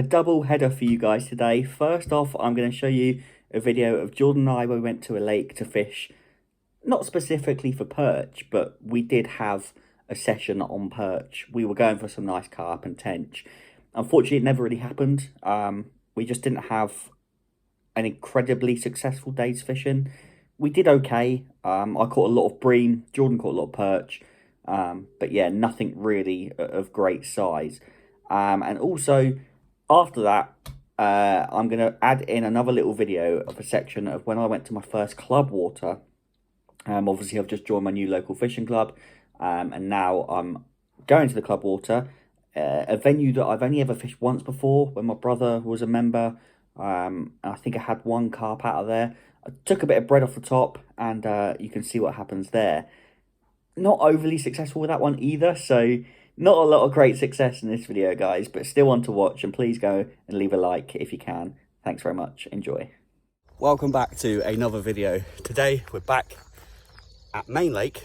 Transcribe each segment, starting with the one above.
double header for you guys today. First off, I'm going to show you a video of Jordan and I where we went to a lake to fish, not specifically for perch, but we did have a session on perch. We were going for some nice carp and tench. Unfortunately, it never really happened. We just didn't have an incredibly successful day's fishing. We did okay. I caught a lot of bream. Jordan caught a lot of perch. But yeah, nothing really of great size. And also, after that, I'm going to add in another little video of a section of when I went to my first club water. Obviously, I've just joined my new local fishing club. And now I'm going to the club water, a venue that I've only ever fished once before when my brother was a member. I think I had one carp out of there. I took a bit of bread off the top, and you can see what happens there. Not overly successful with that one either, so not a lot of great success in this video, guys, but still one to watch, and please go and leave a like if you can. Thanks very much. Enjoy. Welcome back to another video. Today we're back at Main Lake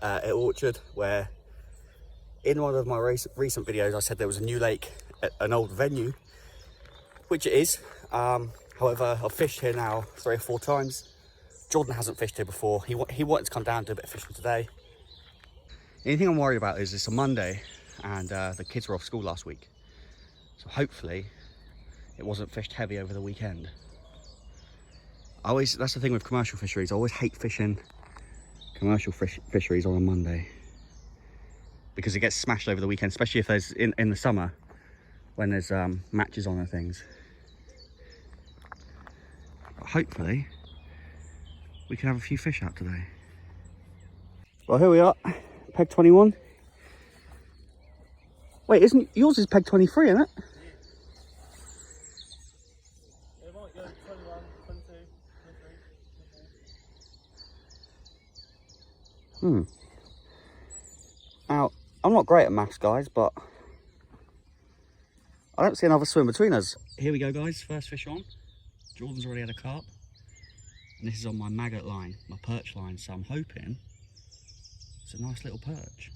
at Orchard, where in one of my recent videos I said there was a new lake at an old venue, which it is. However, I've fished here now 3 or 4 times. Jordan hasn't fished here before. He wanted to come down and do a bit of fishing today. The only thing I'm worried about is it's a Monday and the kids were off school last week. So hopefully it wasn't fished heavy over the weekend. That's the thing with commercial fisheries. I always hate fishing commercial fisheries on a Monday, because it gets smashed over the weekend, especially if there's in the summer when there's matches on and things. But hopefully we can have a few fish out today. Well, here we are, peg 21. Wait, isn't yours is peg 23, isn't it? Yeah. It might go 21, 22, 23. Now, I'm not great at maths, guys, but I don't see another swim between us. Here we go, guys. First fish on. Jordan's already had a carp. And this is on my maggot line, my perch line, so I'm hoping it's a nice little perch.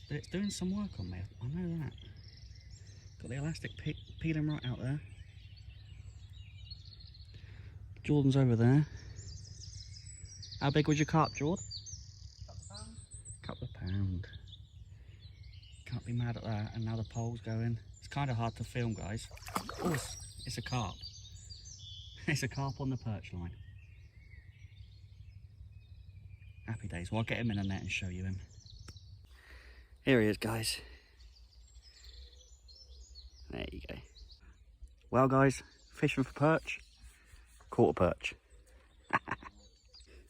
But it's doing some work on me, I know that. Got the elastic peeling right out there. Jordan's over there. How big was your carp, Jordan? Couple of pound. Can't be mad at that. And now the pole's going. It's kind of hard to film, guys. Oh, it's a carp. It's a carp on the perch line. Happy days. Well, I'll get him in a net and show you him. Here he is, guys. There you go. Well, guys, fishing for perch. Caught a perch.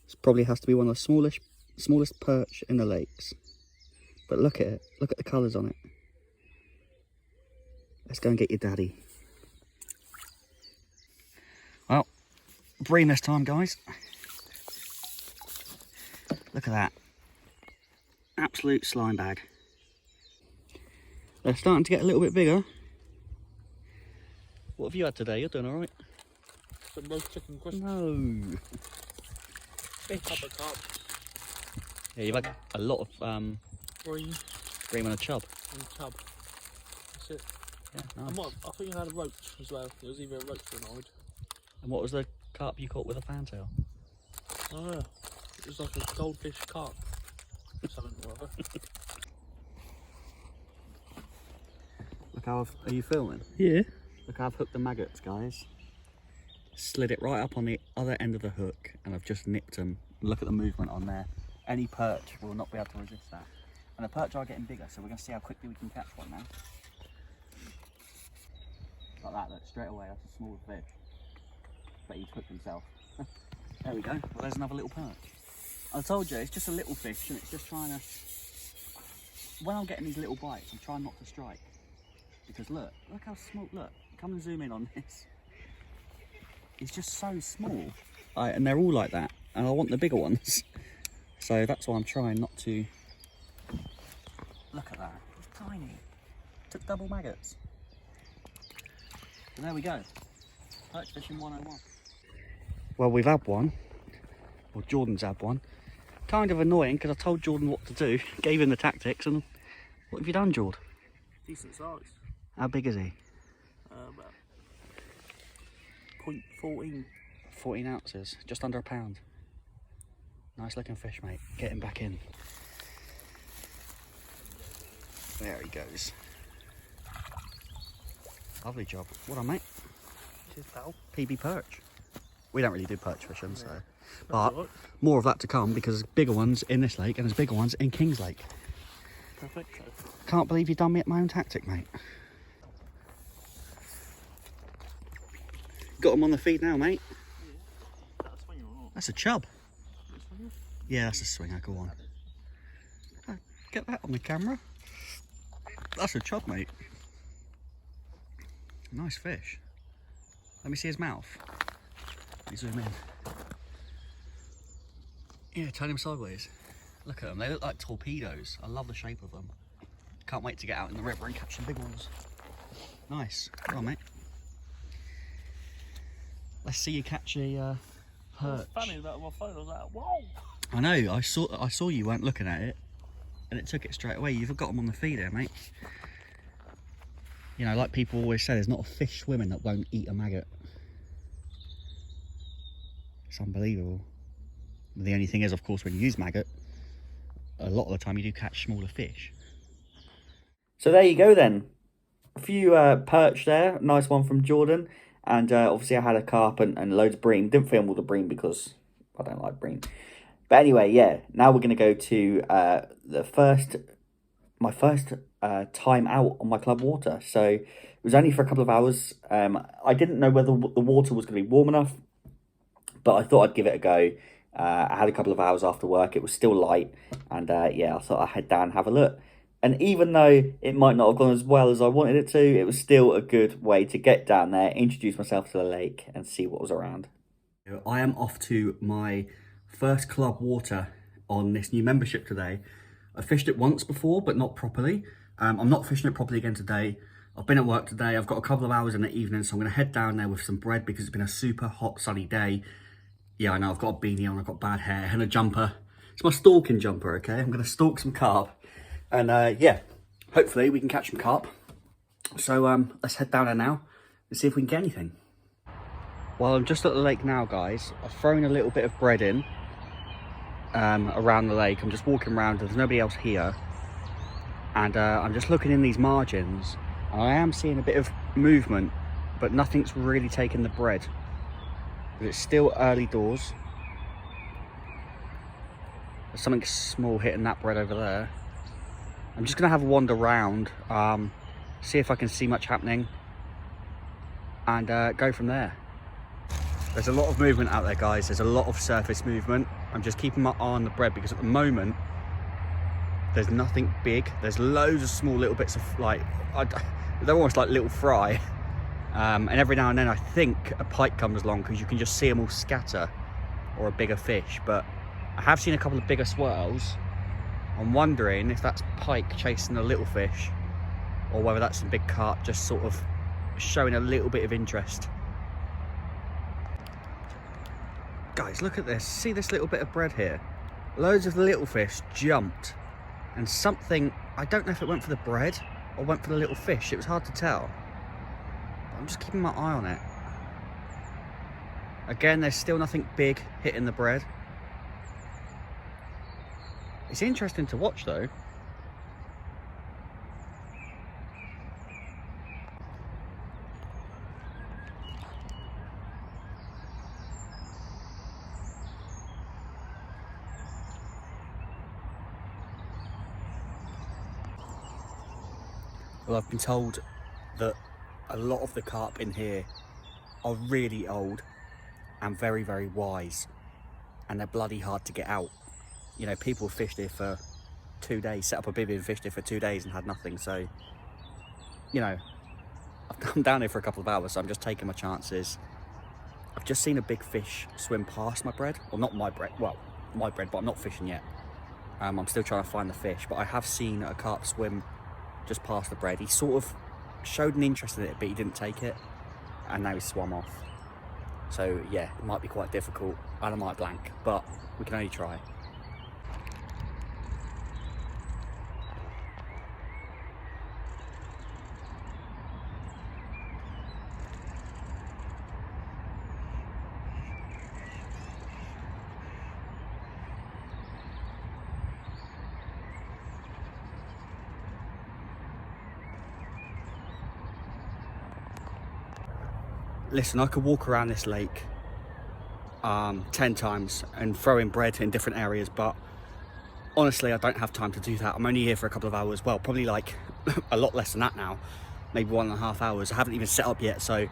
This probably has to be one of the smallest perch in the lakes. But look at it. Look at the colours on it. Let's go and get your daddy. Well, bream this time, guys. Look at that. Absolute slime bag. They're starting to get a little bit bigger. What have you had today? You're doing alright? Some roast chicken crisps. No. Couple of carp. Yeah, you've had a lot of Bream and a chub. and chub. That's it. Yeah, nice. I think I had a roach as well. It was either a roach or an oid. And what was the carp you caught with a fantail? Oh yeah. It was like a goldfish carp. Something or other. Look how are you filming? Yeah. Look how I've hooked the maggots, guys. Slid it right up on the other end of the hook, and I've just nipped them. Look at the movement on there. Any perch will not be able to resist that. And the perch are getting bigger, so we're going to see how quickly we can catch one now. Like that, look, straight away, that's a small fish. But he's hooked himself. There we go. Well, there's another little perch. I told you, it's just a little fish, and it's just trying to... When I'm getting these little bites, I'm trying not to strike. Because look how small, look. Come and zoom in on this. It's just so small. And they're all like that. And I want the bigger ones. So that's why I'm trying not to... Look at that. It's tiny. Took double maggots. So there we go. Perch fishing 101. Well, we've had one. Well, Jordan's had one. Kind of annoying because I told Jordan what to do. Gave him the tactics, and what have you done, Jordan? Decent size. How big is he? About 0.14. 14 ounces, just under a pound. Nice looking fish, mate. Get him back in. There he goes. Lovely job. Well done, mate. Cheers, pal. PB perch. We don't really do perch fishing, so. Yeah. But Right. more of that to come because there's bigger ones in this lake and there's bigger ones in King's Lake. Perfecto. Can't believe you done me at my own tactic, mate. Got him on the feed now, mate. Yeah. That's when you're on. That's a chub. Yeah, that's a swinger. Go on. Get that on the camera. That's a chub, mate. Nice fish. Let me see his mouth. Let me zoom in. Yeah, turn him sideways. Look at them. They look like torpedoes. I love the shape of them. Can't wait to get out in the river and catch some big ones. Nice. Well on, mate. Let's see you catch a perch. Funny that my phone was like, whoa. I know. I saw you weren't looking at it, and it took it straight away. You've got them on the feed there, mate. You know, like people always say, there's not a fish swimming that won't eat a maggot. It's unbelievable. The only thing is, of course, when you use maggot, a lot of the time you do catch smaller fish. So there you go then. A few perch there. Nice one from Jordan. And obviously I had a carp and loads of bream. Didn't film all the bream because I don't like bream. But anyway, yeah. Now we're going to go to my first time out on my club water. So it was only for a couple of hours. I didn't know whether the water was going to be warm enough, but I thought I'd give it a go. I had a couple of hours after work. It was still light, and yeah, I thought I'd head down and have a look. And even though it might not have gone as well as I wanted it to, it was still a good way to get down there, introduce myself to the lake, and see what was around. I am off to my first club water on this new membership today. I fished it once before, but not properly. I'm not fishing it properly again today. I've been at work today. I've got a couple of hours in the evening, so I'm going to head down there with some bread because it's been a super hot, sunny day. Yeah, I know, I've got a beanie on, I've got bad hair and a jumper. It's my stalking jumper, okay? I'm going to stalk some carp. And yeah, hopefully we can catch some carp. So let's head down there now and see if we can get anything. Well, I'm just at the lake now, guys. I've thrown a little bit of bread in around the lake. I'm just walking around, there's nobody else here. And I'm just looking in these margins. And I am seeing a bit of movement, but nothing's really taken the bread. It's still early doors. There's something small hitting that bread over there. I'm just going to have a wander around, see if I can see much happening, and go from there. There's a lot of movement out there, guys. There's a lot of surface movement. I'm just keeping my eye on the bread because at the moment, there's nothing big. There's loads of small little bits of, like, they're almost like little fry. And every now and then I think a pike comes along because you can just see them all scatter, or a bigger fish. But I have seen a couple of bigger swirls. I'm wondering if that's pike chasing a little fish, or whether that's some big carp just sort of showing a little bit of interest. Guys, look at this. See this little bit of bread here? Loads of the little fish jumped, and something, I don't know if it went for the bread or went for the little fish. It was hard to tell. But I'm just keeping my eye on it. Again, there's still nothing big hitting the bread. It's interesting to watch though. Well, I've been told that a lot of the carp in here are really old and very, very wise, and they're bloody hard to get out. You know, people fished here for 2 days, set up a bivvy and fished here for 2 days and had nothing. So, you know, I'm down here for a couple of hours, so I'm just taking my chances. I've just seen a big fish swim past my bread. Well, not my bread, well, my bread, but I'm not fishing yet. I'm still trying to find the fish, but I have seen a carp swim just past the bread. He sort of showed an interest in it, but he didn't take it, and now he swam off. So yeah, it might be quite difficult, and I might blank, but we can only try. Listen, I could walk around this lake 10 times and throw in bread in different areas, but honestly I don't have time to do that. I'm only here for a couple of hours, well, probably like a lot less than that now, maybe 1.5 hours. I haven't even set up yet, so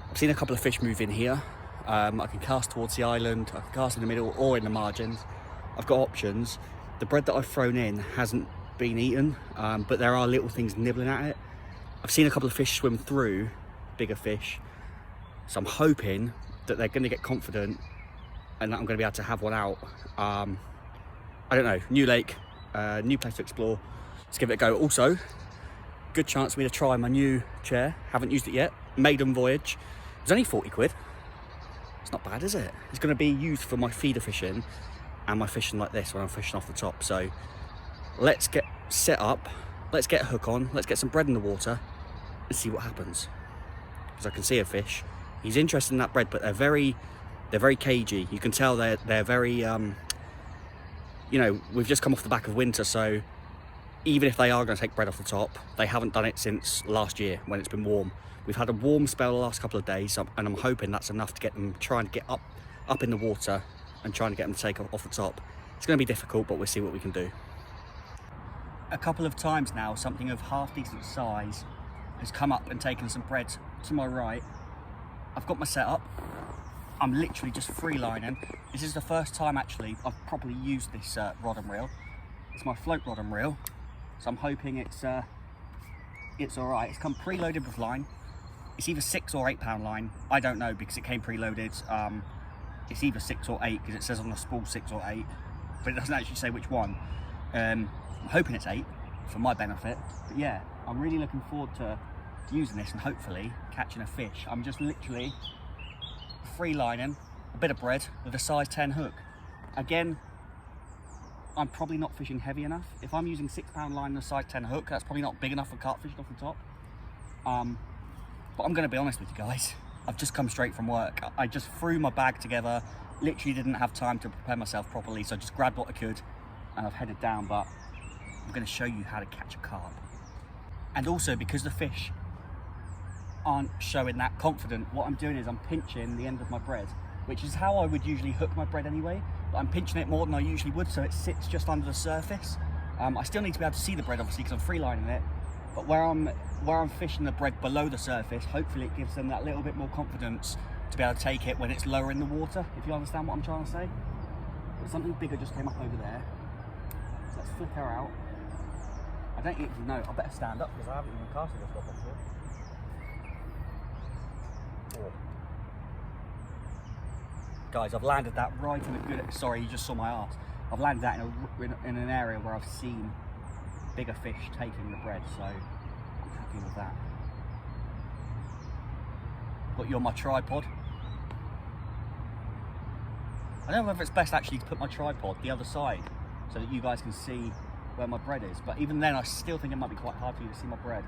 I've seen a couple of fish move in here. I can cast towards the island, I can cast in the middle or in the margins. I've got options. The bread that I've thrown in hasn't been eaten, but there are little things nibbling at it. I've seen a couple of fish swim through, bigger fish, so I'm hoping that they're going to get confident and that I'm going to be able to have one out. I don't know, new lake, new place to explore. Let's give it a go. Also, good chance for me to try my new chair. Haven't used it yet. Maiden voyage. It's only 40 quid. It's not bad, is it? It's going to be used for my feeder fishing and my fishing like this when I'm fishing off the top. So let's get set up. Let's get a hook on. Let's get some bread in the water and see what happens. Because I can see a fish. He's interested in that bread, but they're very cagey. You can tell they're very, you know, we've just come off the back of winter, so even if they are going to take bread off the top, they haven't done it since last year when it's been warm. We've had a warm spell the last couple of days, and I'm hoping that's enough to get them trying to get up in the water and trying to get them to take off the top. It's going to be difficult, but we'll see what we can do. A couple of times now, something of half decent size has come up and taken some bread to my right. I've got my setup. I'm literally just free lining. This is the first time actually I've properly used this rod and reel. It's my float rod and reel, so I'm hoping it's all right. It's come preloaded with line. It's either 6 or 8 pound line. I don't know because it came preloaded. It's either 6 or 8 because it says on the spool 6 or 8, but it doesn't actually say which one. I'm hoping it's 8 for my benefit. But yeah, I'm really looking forward to using this and hopefully catching a fish. I'm just literally free lining a bit of bread with a size 10 hook. Again, I'm probably not fishing heavy enough. If I'm using 6 pound line and a size 10 hook, that's probably not big enough for carp fishing off the top. But I'm going to be honest with you guys. I've just come straight from work. I just threw my bag together, literally didn't have time to prepare myself properly, so I just grabbed what I could and I've headed down. But I'm going to show you how to catch a carp. And also, because the fish aren't showing that confident, what I'm doing is I'm pinching the end of my bread, which is how I would usually hook my bread anyway, but I'm pinching it more than I usually would, so it sits just under the surface. I still need to be able to see the bread obviously because I'm free lining it, but where I'm fishing the bread below the surface, hopefully it gives them that little bit more confidence to be able to take it when it's lower in the water, if you understand what I'm trying to say. But something bigger just came up over there, so let's flick her out. I don't even know, I better stand up because I haven't even casted this one before. Guys, I've landed that right in a good, sorry, you just saw my arse. I've landed that in an area where I've seen bigger fish taking the bread, so I'm happy with that. Got you on my tripod. I don't know whether it's best actually to put my tripod the other side so that you guys can see where my bread is, but even then I still think it might be quite hard for you to see my bread.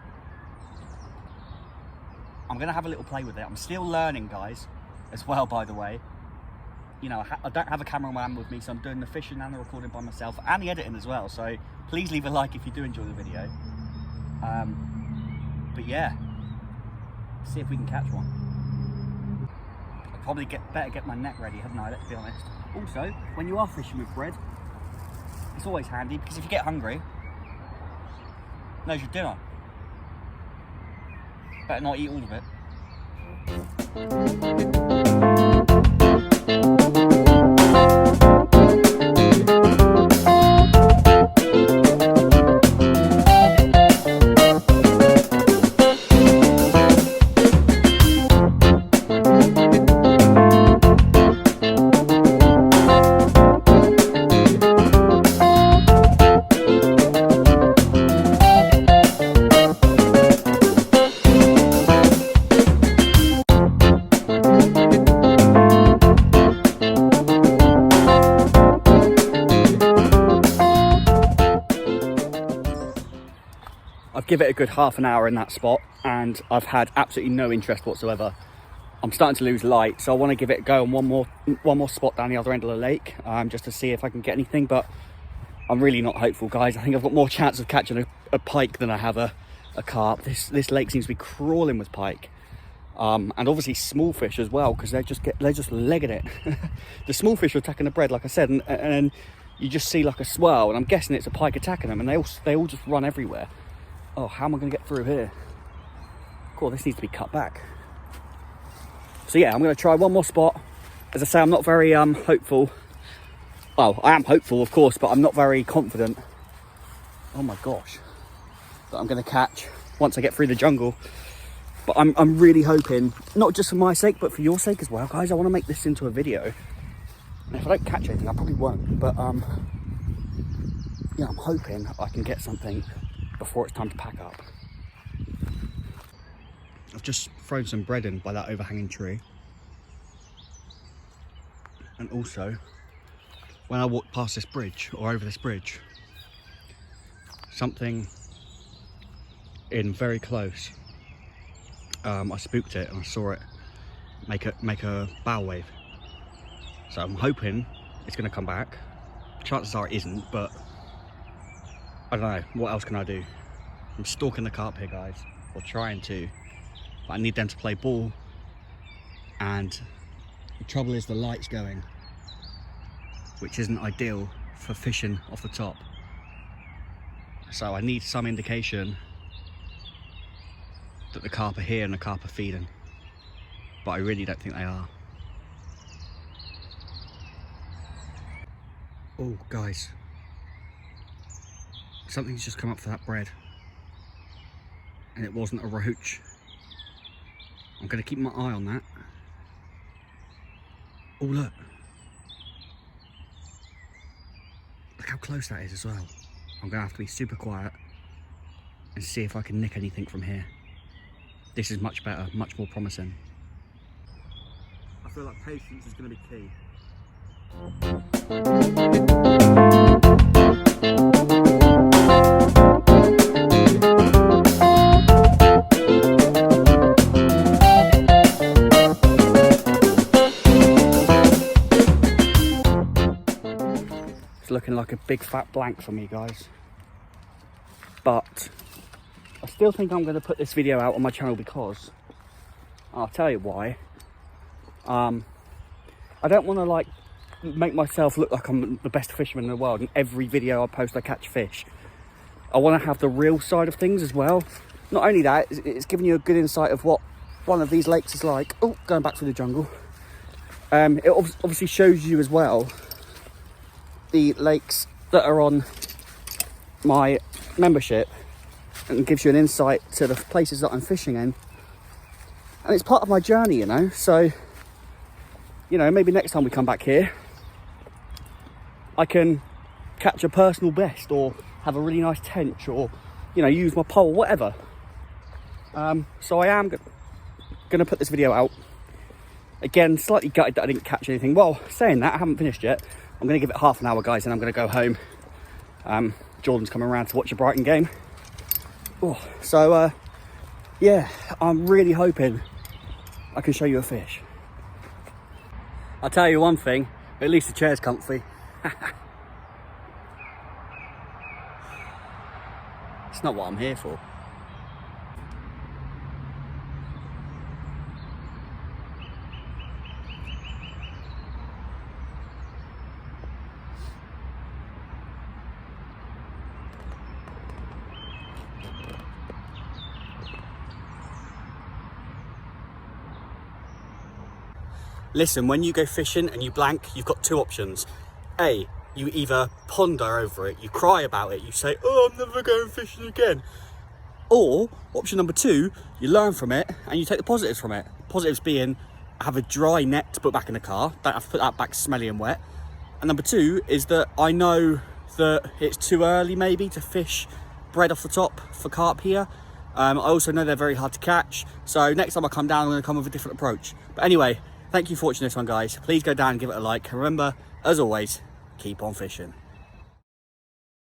I'm going to have a little play with it. I'm still learning, guys, as well, by the way. You know, I don't have a cameraman with me, so I'm doing the fishing and the recording by myself and the editing as well, so please leave a like if you do enjoy the video. But yeah, see if we can catch one. I'll probably better get my net ready, haven't I, let's be honest. Also, when you are fishing with bread, it's always handy because if you get hungry, there's your dinner. Better not eat all of it. I've given it a good half an hour in that spot and I've had absolutely no interest whatsoever. I'm starting to lose light, so I want to give it a go on one more spot down the other end of the lake, just to see if I can get anything, but I'm really not hopeful, guys. I think I've got more chance of catching a pike than I have a carp. This lake seems to be crawling with pike. and obviously small fish as well, because they're just legging it. The small fish are attacking the bread, like I said, and then you just see like a swirl, and I'm guessing it's a pike attacking them, and they all just run everywhere. Oh, how am I going to get through here? Cool, this needs to be cut back. So yeah, I'm going to try one more spot. As I say, I'm not very hopeful. Well, I am hopeful, of course, but I'm not very confident. Oh my gosh, that I'm going to catch once I get through the jungle. But I'm really hoping, not just for my sake, but for your sake as well, guys. I want to make this into a video. And if I don't catch anything, I probably won't. But yeah, I'm hoping I can get something before it's time to pack up. I've just thrown some bread in by that overhanging tree. And also, when I walked past this bridge, or over this bridge, something in very close, I spooked it and I saw it make a bow wave. So I'm hoping it's going to come back. Chances are it isn't, but I don't know. What else can I do? I'm stalking the carp here, guys, or trying to. But I need them to play ball, and the trouble is the light's going, which isn't ideal for fishing off the top. So I need some indication that the carp are here and the carp are feeding, but I really don't think they are. Oh guys, something's just come up for that bread, and it wasn't a roach. I'm going to keep my eye on that. Oh look, look how close that is as well. I'm going to have to be super quiet and see if I can nick anything from here. This is much better, much more promising. I feel like patience is going to be key. It's looking like a big fat blank for me, guys. But I still think I'm going to put this video out on my channel because I'll tell you why. I don't want to like make myself look like I'm the best fisherman in the world and every video I post I catch fish. I want to have the real side of things as well. Not only that, it's giving you a good insight of what one of these lakes is like. Oh, going back through the jungle. It obviously shows you as well the lakes that are on my membership, and gives you an insight to the places that I'm fishing in. And it's part of my journey, you know. So, you know, maybe next time we come back here, I can catch a personal best, or have a really nice tench, or, you know, use my pole, whatever. So I am going to put this video out. Again, slightly gutted that I didn't catch anything. Well, saying that, I haven't finished yet. I'm going to give it half an hour, guys, and I'm going to go home. Jordan's coming around to watch a Brighton game. Oh, so, yeah, I'm really hoping I can show you a fish. I'll tell you one thing, at least the chair's comfy. It's not what I'm here for. Listen, when you go fishing and you blank, you've got two options. A, you either ponder over it, you cry about it, you say, oh, I'm never going fishing again. Or, option number two, you learn from it and you take the positives from it. Positives being, have a dry net to put back in the car, don't have to put that back smelly and wet. And number two is that I know that it's too early maybe to fish bread off the top for carp here. I also know they're very hard to catch. So next time I come down, I'm going to come with a different approach. But anyway, thank you for watching this one, guys. Please go down and give it a like. And remember, as always, keep on fishing.